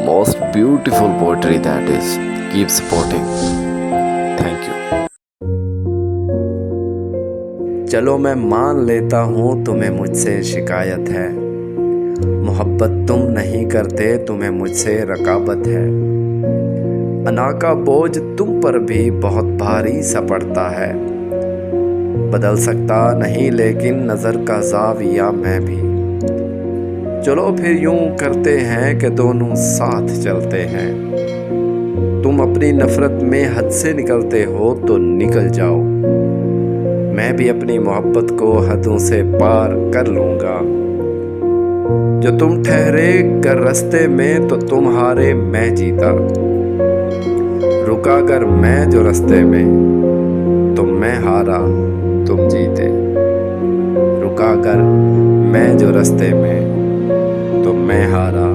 most beautiful poetry that is. Keep supporting. Thank you. चलो मैं मान लेता हूँ तुम्हें मुझसे शिकायत है, मोहब्बत तुम नहीं करते तुम्हें मुझसे रकाबत है। अना का बोझ तुम पर भी बहुत भारी सा पड़ता है, बदल सकता नहीं लेकिन नज़र का ज़ाविया मैं भी। चलो फिर यूं करते हैं कि दोनों साथ चलते हैं, तुम अपनी नफ़रत में हद से निकलते हो तो निकल जाओ, मैं भी अपनी मोहब्बत को हदों से पार कर लूँगा। जो तुम ठहरे कर रास्ते में तो तुम हारे मैं जीता, रुका अगर मैं जो रास्ते में तो मैं हारा तुम जीते। रुका अगर मैं जो रास्ते में तो मैं हारा